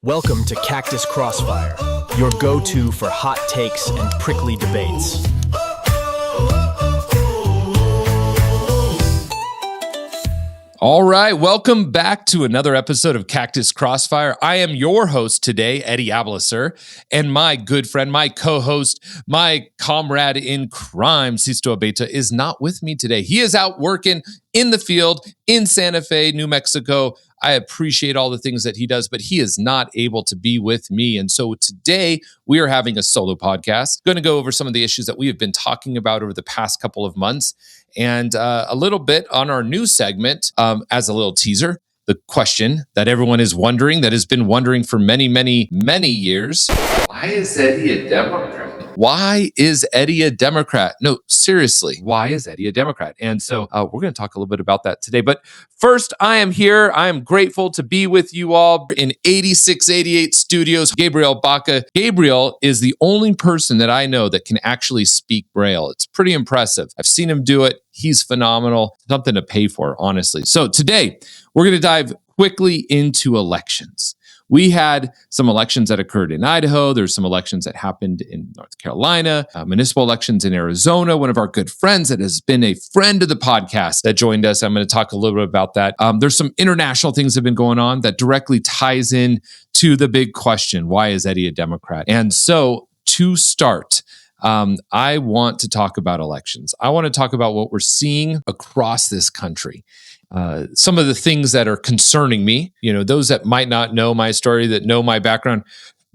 Welcome to Cactus Crossfire, your go-to for hot takes and prickly debates. All right, welcome back to another episode of Cactus Crossfire. I am your host today, Eddie Ablaser, and my good friend, my co-host, my comrade in crime, Sisto is not with me today. He is out working in the field in Santa Fe, New Mexico. I appreciate all the things that he does, but he is not able to be with me. And so today we are having a solo podcast, going to go over some of the issues that we have been talking about over the past couple of months and a little bit on our new segment as a little teaser. The question that everyone is wondering, that has been wondering for many, many, many years. Why is Eddie a Democrat? Why is Eddie a Democrat? No, seriously, why is Eddie a Democrat? And so we're going to talk a little bit about that today. But first, I am here. I am grateful to be with you all in 8688 Studios. Gabriel Baca. Gabriel is the only person that I know that can actually speak Braille. It's pretty impressive. I've seen him do it. He's phenomenal. Something to pay for, honestly. So today, we're going to dive quickly into elections. We had some elections that occurred in Idaho. There's some elections that happened in North Carolina, municipal elections in Arizona. One of our good friends that has been a friend of the podcast that joined us. I'm going to talk a little bit about that. There's some international things that have been going on that directly ties in to the big question, why is Eddie a Democrat? And so to start, I want to talk about elections. I want to talk about what we're seeing across this country. Some of the things that are concerning me, those that might not know my story, that know my background.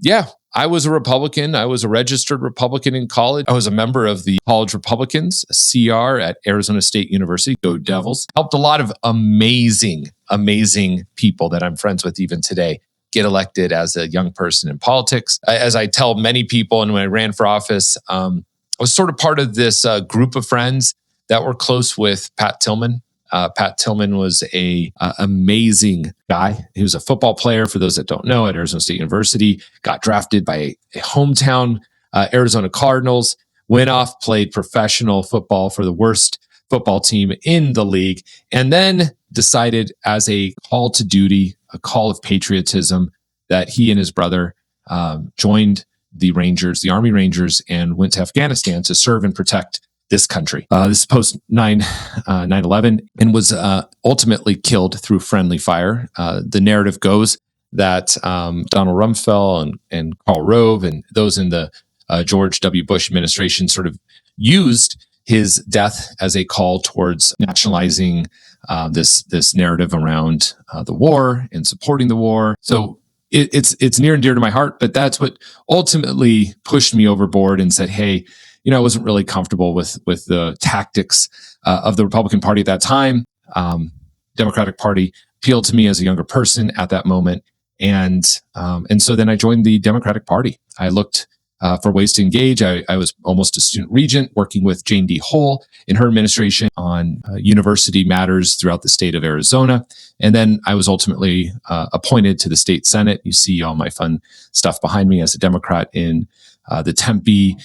Yeah, I was a Republican. I was a registered Republican in college. I was a member of the College Republicans, a CR at Arizona State University. Go Devils. Helped a lot of amazing, amazing people that I'm friends with even today get elected as a young person in politics. As I tell many people, and when I ran for office, I was sort of part of this group of friends that were close with Pat Tillman. Pat Tillman was a amazing guy. He was a football player, for those that don't know, at Arizona State University, got drafted by a hometown Arizona Cardinals, went off, played professional football for the worst football team in the league, and then decided as a call to duty, a call of patriotism, that he and his brother joined the Rangers, the Army Rangers, and went to Afghanistan to serve and protect this country. This is post 9/11 and was ultimately killed through friendly fire. The narrative goes that Donald Rumsfeld and Karl Rove and those in the George W. Bush administration sort of used his death as a call towards nationalizing this narrative around the war and supporting the war. So it's near and dear to my heart, but that's what ultimately pushed me overboard and said, hey, I wasn't really comfortable with the tactics of the Republican Party at that time. Democratic Party appealed to me as a younger person at that moment. And so then I joined the Democratic Party. I looked for ways to engage. I was almost a student regent working with Jane D. Hull in her administration on university matters throughout the state of Arizona. And then I was ultimately appointed to the state Senate. You see all my fun stuff behind me as a Democrat in the Tempe,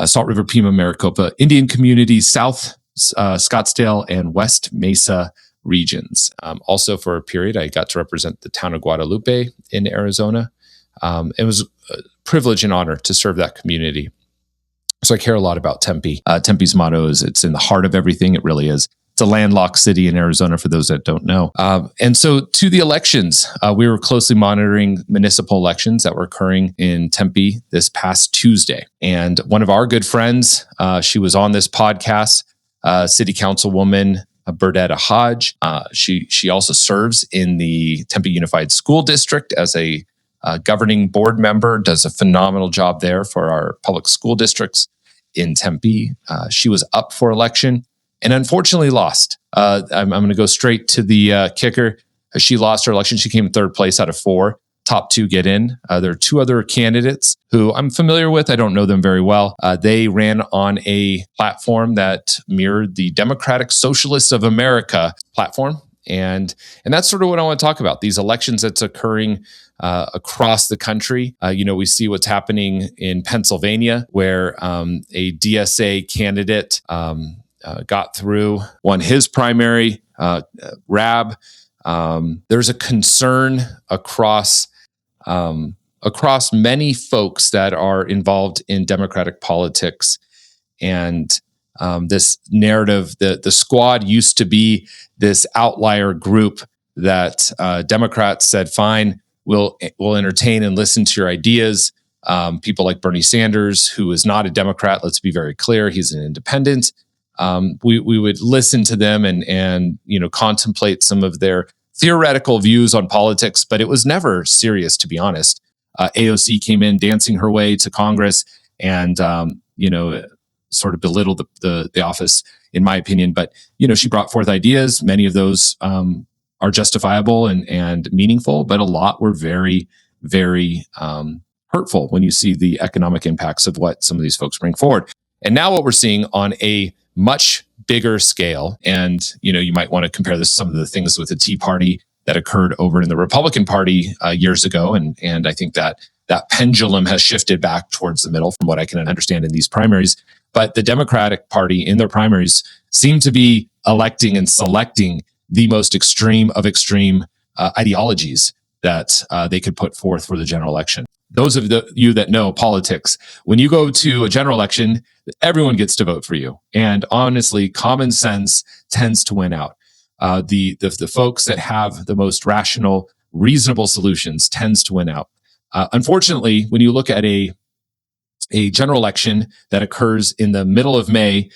Salt River, Pima, Maricopa, Indian communities, South Scottsdale, and West Mesa regions. Also, for a period, I got to represent the town of Guadalupe in Arizona. It was a privilege and honor to serve that community. So I care a lot about Tempe. Tempe's motto is, it's in the heart of everything. It really is. It's a landlocked city in Arizona, for those that don't know. And so to the elections, we were closely monitoring municipal elections that were occurring in Tempe this past Tuesday. And one of our good friends, she was on this podcast, City Councilwoman Burdetta Hodge. She also serves in the Tempe Unified School District as a governing board member, does a phenomenal job there for our public school districts in Tempe. She was up for election and unfortunately lost. I'm going to go straight to the kicker. She lost her election. She came in third place out of 4. Top 2 get in. There are 2 other candidates who I'm familiar with. I don't know them very well. They ran on a platform that mirrored the Democratic Socialists of America platform. And that's sort of what I want to talk about. These elections that's occurring across the country. We see what's happening in Pennsylvania, where a DSA candidate got through, won his primary, There's a concern across across many folks that are involved in Democratic politics. And this narrative, the squad used to be this outlier group that Democrats said, fine, we'll entertain and listen to your ideas. People like Bernie Sanders, who is not a Democrat, let's be very clear, he's an independent. We would listen to them and contemplate some of their theoretical views on politics, but it was never serious, to be honest. AOC came in dancing her way to Congress and sort of belittled the office, in my opinion. But she brought forth ideas. Many of those are justifiable and meaningful, but a lot were very, very hurtful when you see the economic impacts of what some of these folks bring forward. And now what we're seeing on a much bigger scale, and you might want to compare this to some of the things with the Tea Party that occurred over in the Republican Party years ago, and I think that pendulum has shifted back towards the middle from what I can understand in these primaries. But the Democratic Party in their primaries seem to be electing and selecting the most extreme of extreme ideologies that they could put forth for the general election. Those of you that know politics, when you go to a general election, everyone gets to vote for you. And honestly, common sense tends to win out. The folks that have the most rational, reasonable solutions tends to win out. Unfortunately, when you look at a general election that occurs in the middle of May,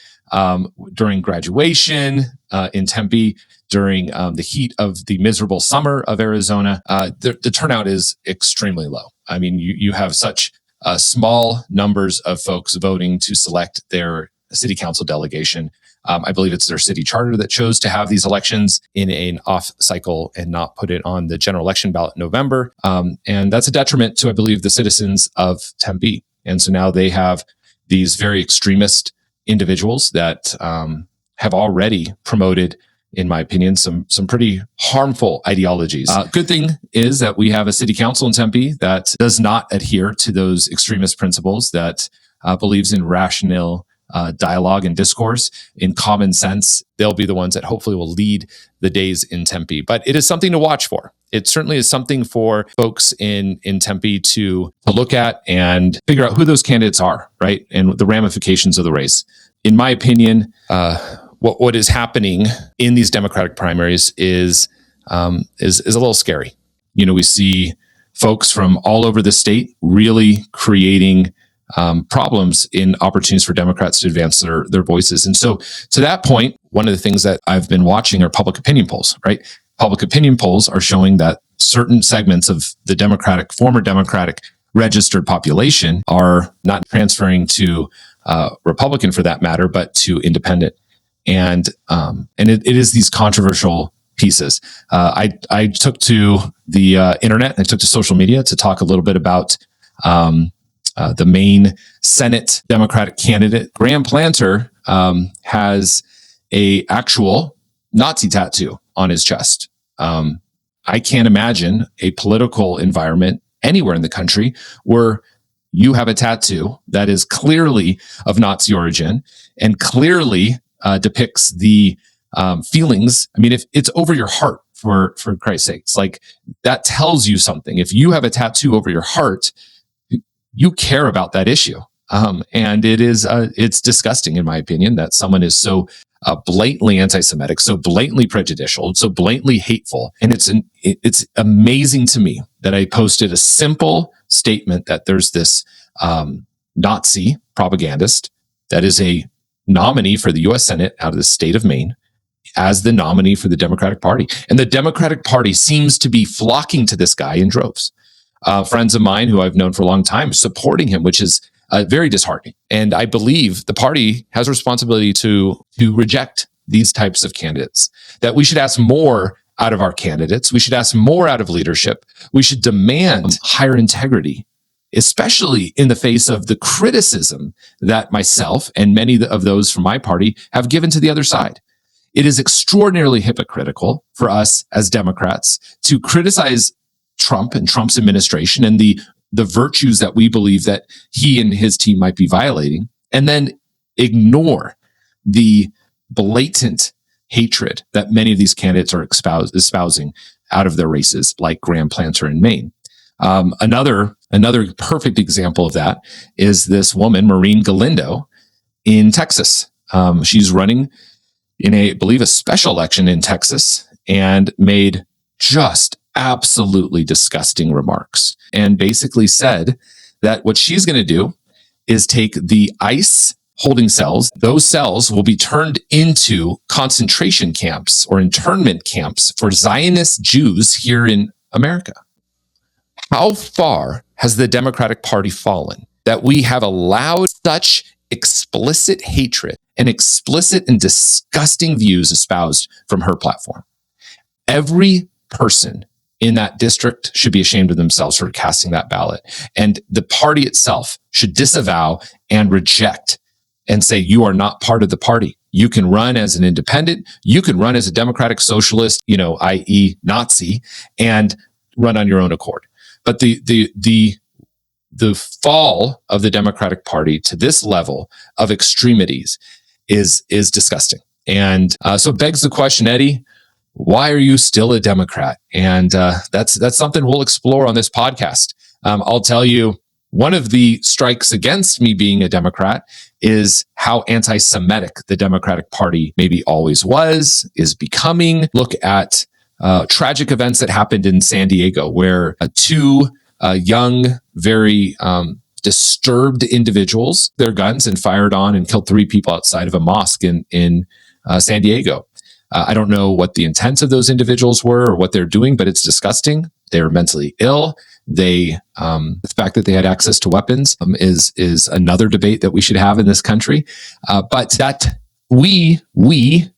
during graduation in Tempe, during the heat of the miserable summer of Arizona, the turnout is extremely low. I mean, you have such small numbers of folks voting to select their city council delegation. I believe it's their city charter that chose to have these elections in an off cycle and not put it on the general election ballot in November. And that's a detriment to, I believe, the citizens of Tempe. And so now they have these very extremist individuals that have already promoted, in my opinion, some pretty harmful ideologies. Good thing is that we have a city council in Tempe that does not adhere to those extremist principles, that believes in rational dialogue and discourse, in common sense. They'll be the ones that hopefully will lead the days in Tempe. But it is something to watch for. It certainly is something for folks in Tempe to look at and figure out who those candidates are, right? And the ramifications of the race. In my opinion, what is happening in these Democratic primaries is a little scary. We see folks from all over the state really creating problems in opportunities for Democrats to advance their voices. And so to that point, one of the things that I've been watching are public opinion polls, right? Public opinion polls are showing that certain segments of the former Democratic registered population are not transferring to Republican for that matter, but to independent. And it is these controversial pieces. I took to the internet, I took to social media to talk a little bit about the Maine Senate Democratic candidate. Graham Planter has a actual Nazi tattoo on his chest. I can't imagine a political environment anywhere in the country where you have a tattoo that is clearly of Nazi origin and clearly depicts the feelings. I mean, if it's over your heart, for Christ's sakes, like that tells you something. If you have a tattoo over your heart, you care about that issue. And it's disgusting, in my opinion, that someone is so blatantly anti-Semitic, so blatantly prejudicial, so blatantly hateful. And it's amazing to me that I posted a simple statement that there's this Nazi propagandist that is a nominee for the U.S. Senate out of the state of Maine as the nominee for the Democratic Party. And the Democratic Party seems to be flocking to this guy in droves. Friends of mine who I've known for a long time supporting him, which is very disheartening. And I believe the party has a responsibility to reject these types of candidates, that we should ask more out of our candidates. We should ask more out of leadership. We should demand higher integrity, especially in the face of the criticism that myself and many of those from my party have given to the other side. It is extraordinarily hypocritical for us as Democrats to criticize Trump and Trump's administration and the virtues that we believe that he and his team might be violating, and then ignore the blatant hatred that many of these candidates are espousing out of their races, like Graham Planter in Maine. Another perfect example of that is this woman, Maureen Galindo, in Texas. She's running in I believe, a special election in Texas, and made just absolutely disgusting remarks, and basically said that what she's going to do is take the ICE holding cells. Those cells will be turned into concentration camps or internment camps for Zionist Jews here in America. How far has the Democratic Party fallen that we have allowed such explicit hatred and explicit and disgusting views espoused from her platform? Every person in that district should be ashamed of themselves for casting that ballot. And the party itself should disavow and reject and say, you are not part of the party. You can run as an independent. You can run as a democratic socialist, i.e. Nazi, and run on your own accord. But the fall of the Democratic Party to this level of extremities is disgusting. And so it begs the question, Eddie, why are you still a Democrat? And that's something we'll explore on this podcast. I'll tell you, one of the strikes against me being a Democrat is how anti-Semitic the Democratic Party maybe always was, is becoming. Look at tragic events that happened in San Diego, where two young, very disturbed individuals, their guns and fired on and killed 3 people outside of a mosque in San Diego. I don't know what the intents of those individuals were or what they're doing, but it's disgusting. They were mentally ill. The fact that they had access to weapons is another debate that we should have in this country. But that we,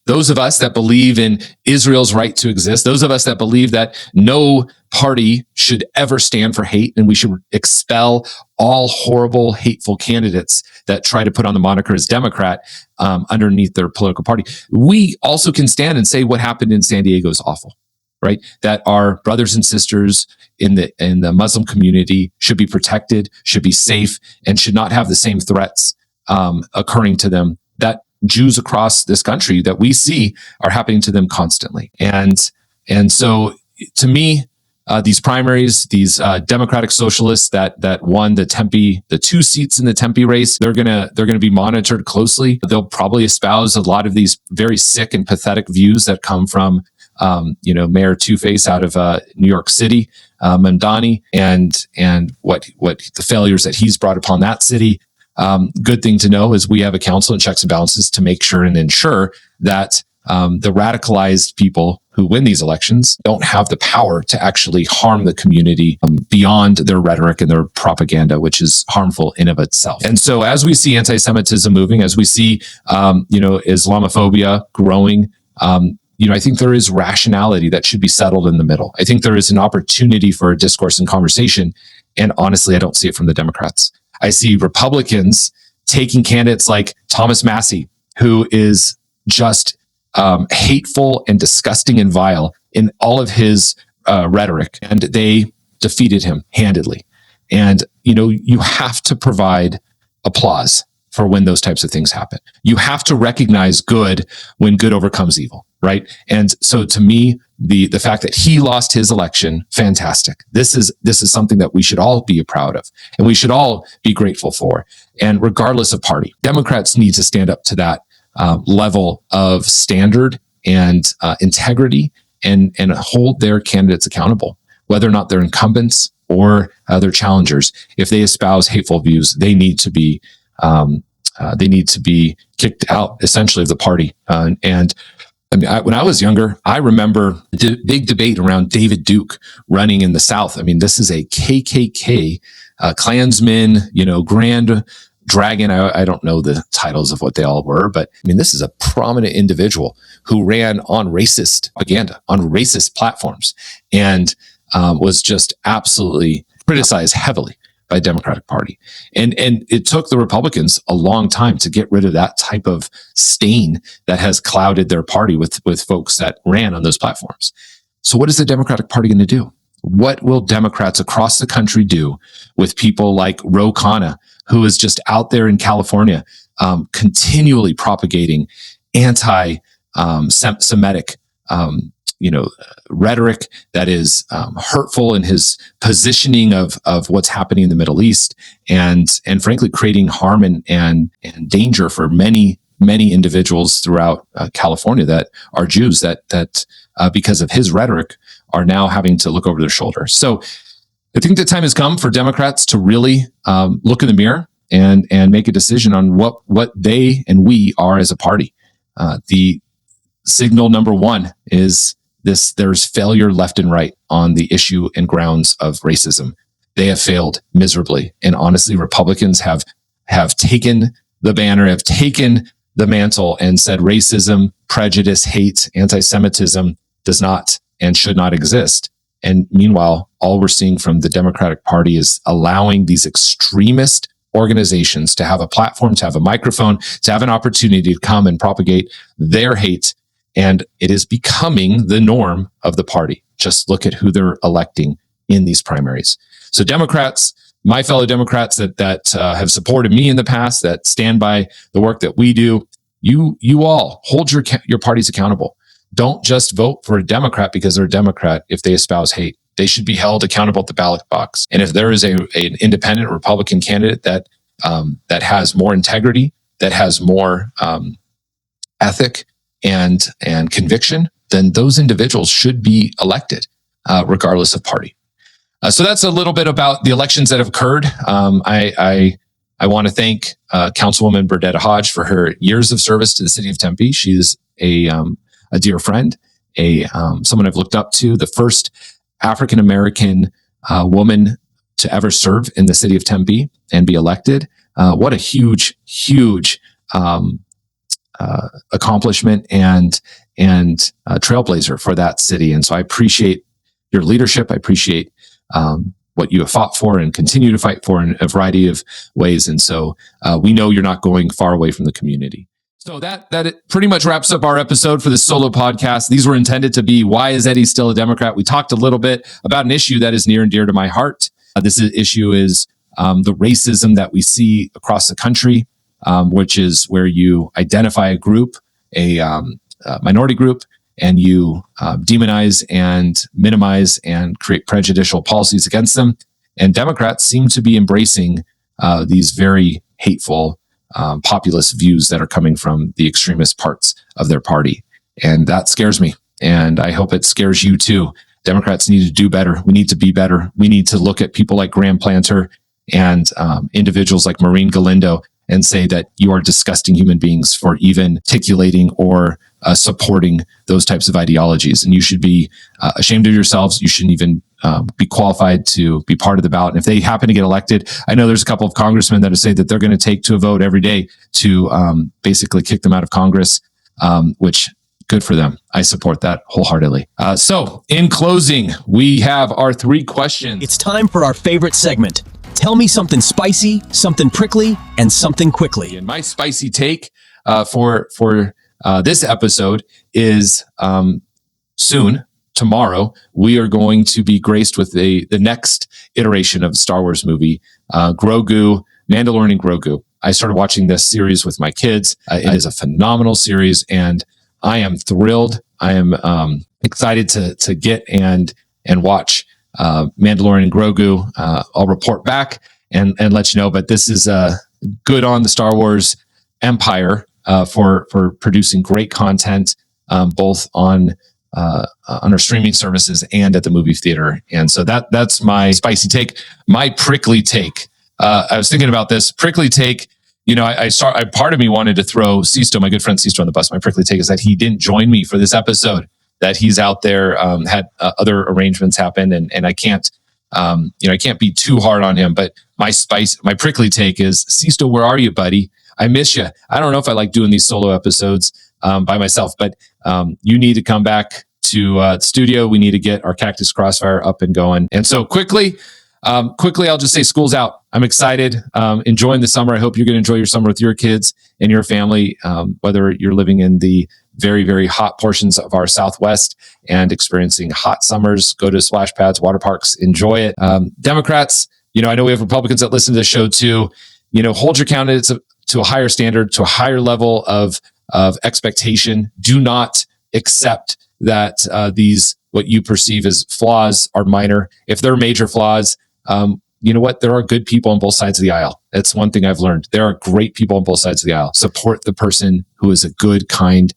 those of us that believe in Israel's right to exist, those of us that believe that no party should ever stand for hate, and we should expel all horrible, hateful candidates that try to put on the moniker as Democrat underneath their political party, we also can stand and say what happened in San Diego is awful, right? That our brothers and sisters in the Muslim community should be protected, should be safe, and should not have the same threats occurring to them that Jews across this country that we see are happening to them constantly. And so to me, these primaries, these Democratic socialists that won the 2 seats in the Tempe race, they're gonna be monitored closely. They'll probably espouse a lot of these very sick and pathetic views that come from Mayor Two-Face out of New York City, Mamdani, and what the failures that he's brought upon that city. Good thing to know is we have a council and checks and balances to make sure and ensure that the radicalized people who win these elections don't have the power to actually harm the community beyond their rhetoric and their propaganda, which is harmful in of itself. And so as we see anti-Semitism moving, as we see, Islamophobia growing, I think there is rationality that should be settled in the middle. I think there is an opportunity for a discourse and conversation. And honestly, I don't see it from the Democrats. I see Republicans taking candidates like Thomas Massie, who is just hateful and disgusting and vile in all of his rhetoric, and they defeated him handedly. And you have to provide applause for when those types of things happen. You have to recognize good when good overcomes evil, right? And so to me, the fact that he lost his election, fantastic. This is something that we should all be proud of, and we should all be grateful for. And regardless of party, Democrats need to stand up to that level of standard and integrity, and hold their candidates accountable, whether or not they're incumbents or they're challengers. If they espouse hateful views, they need to be kicked out, essentially, of the party. And I mean, when I was younger, I remember the big debate around David Duke running in the South. I mean, this is a KKK Klansman, Grand Dragon. I don't know the titles of what they all were, but I mean, this is a prominent individual who ran on racist propaganda, on racist platforms, and was just absolutely criticized heavily by the Democratic Party. And it took the Republicans a long time to get rid of that type of stain that has clouded their party with folks that ran on those platforms. So what is the Democratic Party going to do? What will Democrats across the country do with people like Ro Khanna, who is just out there in California, continually propagating anti-Semitic rhetoric that is hurtful in his positioning of what's happening in the Middle East, and frankly creating harm and danger for many individuals throughout California that are Jews that because of his rhetoric are now having to look over their shoulder. So I think the time has come for Democrats to really look in the mirror and make a decision on what they and we are as a party. The signal number one is this: there's failure left and right on the issue and grounds of racism. They have failed miserably. And honestly, Republicans have taken the banner, have taken the mantle and said racism, prejudice, hate, anti-Semitism does not and should not exist. And meanwhile, all we're seeing from the Democratic Party is allowing these extremist organizations to have a platform, to have a microphone, to have an opportunity to come and propagate their hate. And it is becoming the norm of the party. Just look at who they're electing in these primaries. So Democrats, my fellow Democrats that have supported me in the past, that stand by the work that we do, you all hold your parties accountable. Don't just vote for a Democrat because they're a Democrat if they espouse hate. They should be held accountable at the ballot box. And if there is an independent Republican candidate that has more integrity, that has more ethic and conviction, then those individuals should be elected, regardless of party. So that's a little bit about the elections that have occurred. I want to thank Councilwoman Burdetta Hodge for her years of service to the city of Tempe. She is a dear friend, someone I've looked up to, the first African-American woman to ever serve in the city of Tempe and be elected. What a huge accomplishment and trailblazer for that city. And so I appreciate your leadership. I appreciate what you have fought for and continue to fight for in a variety of ways. And so we know you're not going far away from the community. So that it pretty much wraps up our episode for this solo podcast. These were intended to be, why is Eddie still a Democrat? We talked a little bit about an issue that is near and dear to my heart. This issue is the racism that we see across the country, which is where you identify a group, a minority group, and you demonize and minimize and create prejudicial policies against them. And Democrats seem to be embracing these very hateful populist views that are coming from the extremist parts of their party. And that scares me. And I hope it scares you too. Democrats need to do better. We need to be better. We need to look at people like Graham Planter and individuals like Maureen Galindo and say that you are disgusting human beings for even articulating or supporting those types of ideologies. And you should be ashamed of yourselves. You shouldn't even be qualified to be part of the ballot. And if they happen to get elected, I know there's a couple of congressmen that say that they're going to take to a vote every day to basically kick them out of Congress, which good for them. I support that wholeheartedly. So in closing, we have our 3 questions. It's time for our favorite segment. Tell me something spicy, something prickly, and something quickly. And my spicy take for this episode is soon, tomorrow, we are going to be graced with the next iteration of the Star Wars movie, Grogu, Mandalorian Grogu. I started watching this series with my kids. It is a phenomenal series, and I am thrilled. I am excited to get and watch Mandalorian Grogu. I'll report back and let you know, but this is good on the Star Wars empire for producing great content, both on our streaming services and at the movie theater. And so that's my spicy take. My prickly take. I was thinking about this prickly take. Part of me wanted to throw Sisto, my good friend Sisto, on the bus. My prickly take is that he didn't join me for this episode, that he's out there, had other arrangements happen, and I can't, I can't be too hard on him. But my prickly take is, Sisto, where are you, buddy? I miss you. I don't know if I like doing these solo episodes by myself, but you need to come back to the studio. We need to get our Cactus Crossfire up and going. And so quickly, I'll just say school's out. I'm excited, enjoying the summer. I hope you're going to enjoy your summer with your kids and your family, whether you're living in the very, very hot portions of our Southwest and experiencing hot summers. Go to splash pads, water parks, enjoy it. Democrats, I know we have Republicans that listen to the show too. Hold your candidates to a higher standard, to a higher level of expectation. Do not accept that these, what you perceive as flaws, are minor. If they're major flaws, you know what? There are good people on both sides of the aisle. That's one thing I've learned. There are great people on both sides of the aisle. Support the person who is a good, kind,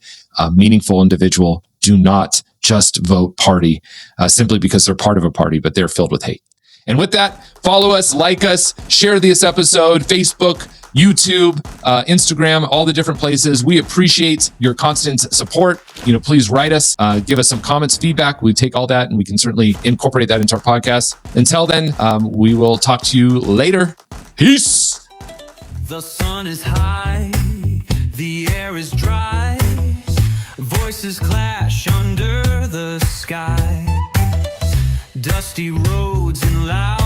meaningful individual. Do not just vote party simply because they're part of a party, but they're filled with hate. And with that, follow us, like us, share this episode, Facebook, YouTube, Instagram, all the different places. We appreciate your constant support. Please write us, give us some comments, feedback. We take all that and we can certainly incorporate that into our podcast. Until then, we will talk to you later. Peace. The sun is high, the air is dry, voices clash under the sky, dusty roads and loud